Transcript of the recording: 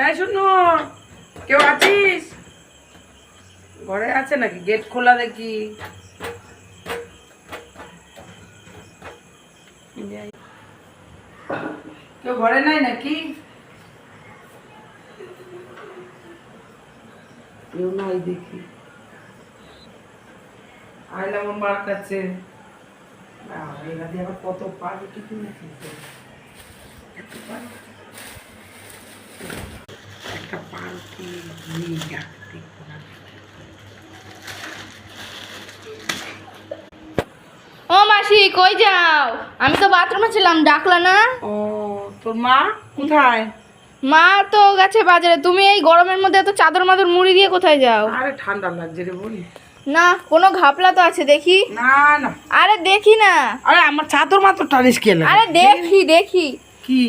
এই শুনো, কেউ আছিস? ঘরে আছে নাকি? গেট খোলা দেখি। কেউ ঘরে নাই নাকি? কেউ নাই দেখি। আইলাম মার কাছে। এরা দিয়ে আবার কত পাউরুটি কিনেছে। একটা পাউরুটি নিয়ে ডাকতে। ও মাসি, কই যাও? আমি তো বাথরুমে ছিলাম, ডাকলা না? ও, তোর মা কোথায়? মা তো গেছে বাজারে। তুমি এই গরমের মধ্যে এত চাদর মাদর মুড়ি দিয়ে কোথায় যাও? আরে ঠান্ডা লাগছে রে বলি। না, কোনো ঘাপলা তো আছে দেখি। না না, আরে দেখি না। আরে আমার চাদর মাত্র টানিস কেন? আরে দেখি দেখি। কি?